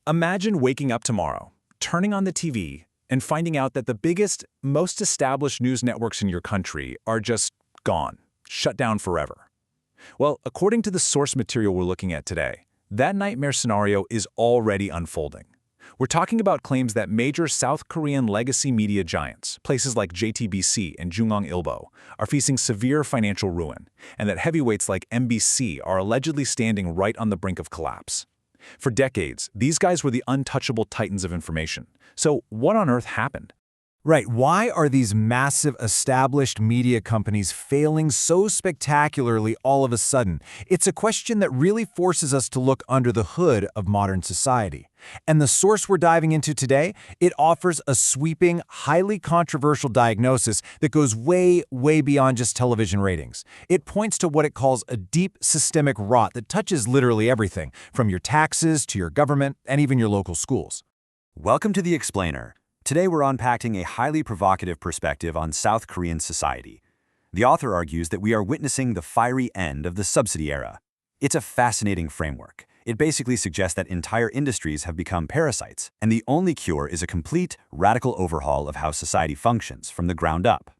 Imagine waking up tomorrow, turning on the TV, and finding out that the biggest, most established news networks in your country are just gone, shut down forever. Well, according to the source material we're looking at today, that nightmare scenario is already unfolding. We're talking about claims that major South Korean legacy media giants, places like JTBC and Jungbub, are facing severe financial ruin, and that heavyweights like MBC are allegedly standing right on the brink of collapse. For decades, these guys were the untouchable titans of information. So what on earth happened? Right, why are these massive established media companies failing so spectacularly all of a sudden? It's a question that really forces us to look under the hood of modern society. And the source we're diving into today, it offers a sweeping, highly controversial diagnosis that goes way, way beyond just television ratings. It points to what it calls a deep systemic rot that touches literally everything, from your taxes to your government and even your local schools. Welcome to The Explainer. Today we're unpacking a highly provocative perspective on South Korean society. The author argues that we are witnessing the fiery end of the subsidy era. It's a fascinating framework. It basically suggests that entire industries have become parasites, and the only cure is a complete, radical overhaul of how society functions from the ground up.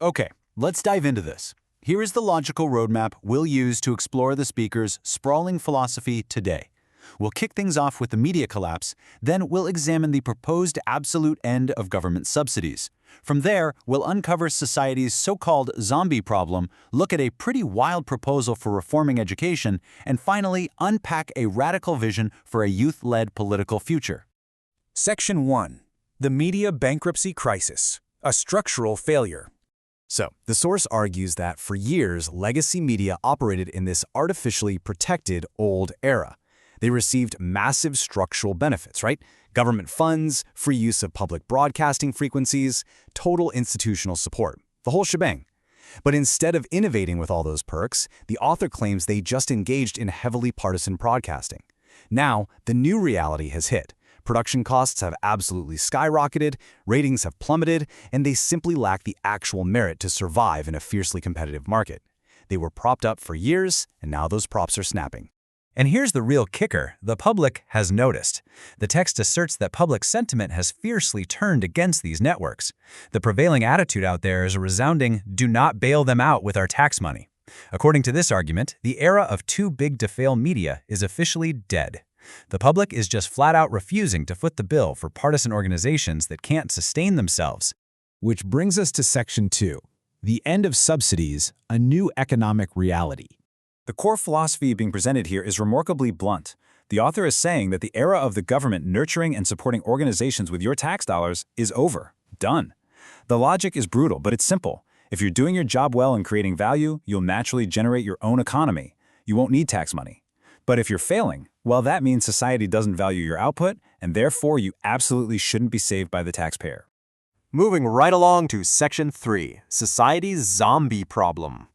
Okay, let's dive into this. Here is the logical roadmap we'll use to explore the speaker's sprawling philosophy today. We'll kick things off with the media collapse, then we'll examine the proposed absolute end of government subsidies. From there, we'll uncover society's so-called zombie problem, look at a pretty wild proposal for reforming education, and finally unpack a radical vision for a youth-led political future. Section 1. The Media Bankruptcy Crisis, a Structural Failure. So, the source argues that for years, legacy media operated in this artificially protected old era. They received massive structural benefits, right? Government funds, free use of public broadcasting frequencies, total institutional support, the whole shebang. But instead of innovating with all those perks, the author claims they just engaged in heavily partisan broadcasting. Now, the new reality has hit. Production costs have absolutely skyrocketed, ratings have plummeted, and they simply lack the actual merit to survive in a fiercely competitive market. They were propped up for years, and now those props are snapping. And here's the real kicker: the public has noticed. The text asserts that public sentiment has fiercely turned against these networks. The prevailing attitude out there is a resounding, "do not bail them out with our tax money." According to this argument, the era of too big to fail media is officially dead. The public is just flat out refusing to foot the bill for partisan organizations that can't sustain themselves. Which brings us to Section 2, the end of subsidies, a new economic reality. The core philosophy being presented here is remarkably blunt. The author is saying that the era of the government nurturing and supporting organizations with your tax dollars is over. Done. The logic is brutal, but it's simple. If you're doing your job well and creating value, you'll naturally generate your own economy. You won't need tax money. But if you're failing, well, that means society doesn't value your output, and therefore you absolutely shouldn't be saved by the taxpayer. Moving right along to Section 3, Society's Zombie Problem.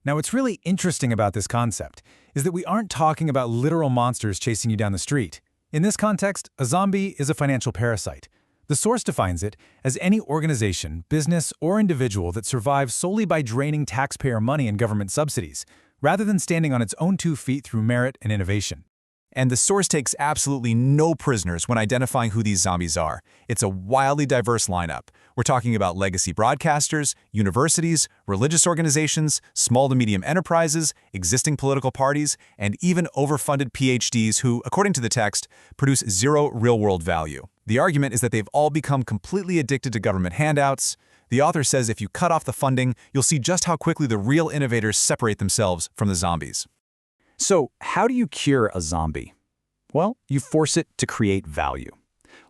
Now, what's really interesting about this concept is that we aren't talking about literal monsters chasing you down the street. In this context, a zombie is a financial parasite. The source defines it as any organization, business, or individual that survives solely by draining taxpayer money and government subsidies, rather than standing on its own 2 feet through merit and innovation. And the source takes absolutely no prisoners when identifying who these zombies are. It's a wildly diverse lineup. We're talking about legacy broadcasters, universities, religious organizations, small to medium enterprises, existing political parties, and even overfunded PhDs who, according to the text, produce zero real-world value. The argument is that they've all become completely addicted to government handouts. The author says if you cut off the funding, you'll see just how quickly the real innovators separate themselves from the zombies. So, how do you cure a zombie? Well, you force it to create value.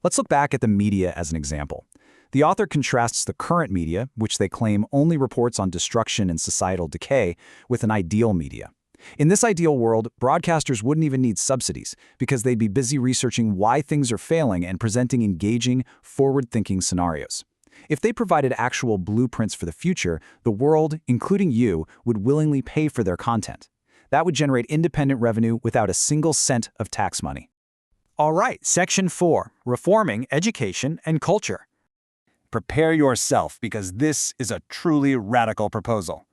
Let's look back at the media as an example. The author contrasts the current media, which they claim only reports on destruction and societal decay, with an ideal media. In this ideal world, broadcasters wouldn't even need subsidies because they'd be busy researching why things are failing and presenting engaging, forward-thinking scenarios. If they provided actual blueprints for the future, the world, including you, would willingly pay for their content. That would generate independent revenue without a single cent of tax money. All right, Section 4, Reforming Education and Culture. Prepare yourself because this is a truly radical proposal.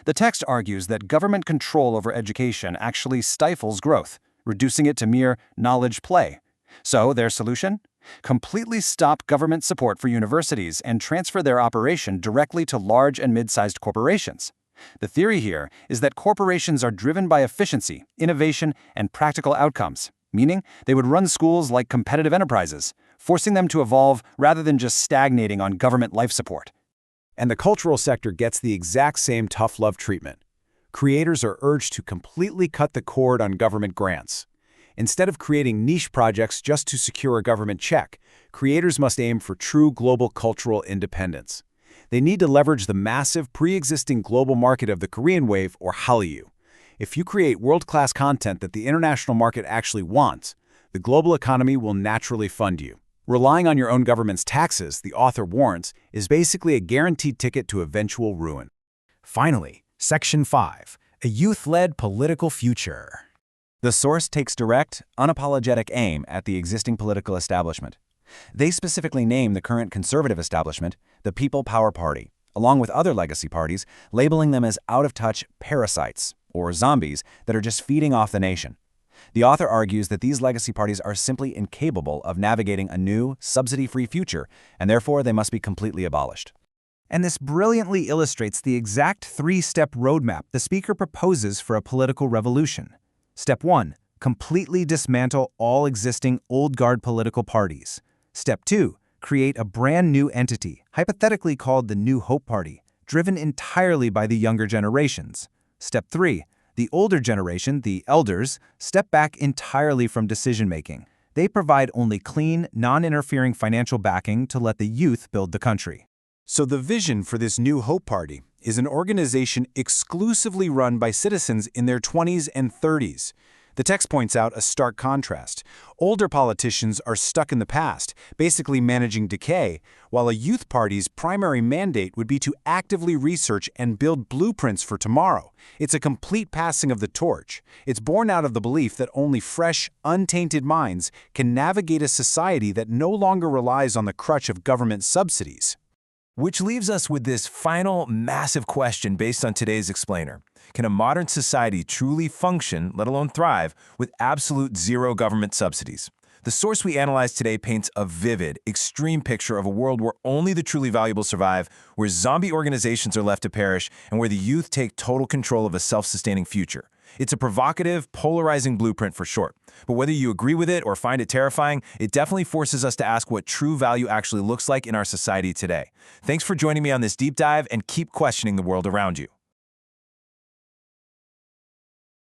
The text argues that government control over education actually stifles growth, reducing it to mere knowledge play. So their solution? Completely stop government support for universities and transfer their operation directly to large and mid-sized corporations. The theory here is that corporations are driven by efficiency, innovation, and practical outcomes, meaning they would run schools like competitive enterprises, forcing them to evolve rather than just stagnating on government life support. And the cultural sector gets the exact same tough love treatment. Creators are urged to completely cut the cord on government grants. Instead of creating niche projects just to secure a government check, creators must aim for true global cultural independence. They need to leverage the massive pre-existing global market of the Korean wave, or Hallyu. If you create world-class content that the international market actually wants, the global economy will naturally fund you. Relying on your own government's taxes, the author warns, is basically a guaranteed ticket to eventual ruin. Finally, Section 5, a youth-led political future. The source takes direct, unapologetic aim at the existing political establishment. They specifically name the current conservative establishment the People Power Party, along with other legacy parties, labeling them as out-of-touch parasites, or zombies, that are just feeding off the nation. The author argues that these legacy parties are simply incapable of navigating a new, subsidy-free future, and therefore they must be completely abolished. And this brilliantly illustrates the exact three-step roadmap the speaker proposes for a political revolution. Step 1. Completely dismantle all existing old-guard political parties. Step 2. Create a brand new entity, hypothetically called the New Hope Party, driven entirely by the younger generations. Step 3. The older generation, the elders, step back entirely from decision-making. They provide only clean, non-interfering financial backing to let the youth build the country. So the vision for this New Hope Party is an organization exclusively run by citizens in their 20s and 30s. The text points out a stark contrast. Older politicians are stuck in the past, basically managing decay, while a youth party's primary mandate would be to actively research and build blueprints for tomorrow. It's a complete passing of the torch. It's born out of the belief that only fresh, untainted minds can navigate a society that no longer relies on the crutch of government subsidies. Which leaves us with this final, massive question based on today's explainer. Can a modern society truly function, let alone thrive, with absolute zero government subsidies? The source we analyzed today paints a vivid, extreme picture of a world where only the truly valuable survive, where zombie organizations are left to perish, and where the youth take total control of a self-sustaining future. It's a provocative, polarizing blueprint for sure. But whether you agree with it or find it terrifying, it definitely forces us to ask what true value actually looks like in our society today. Thanks for joining me on this deep dive, and keep questioning the world around you.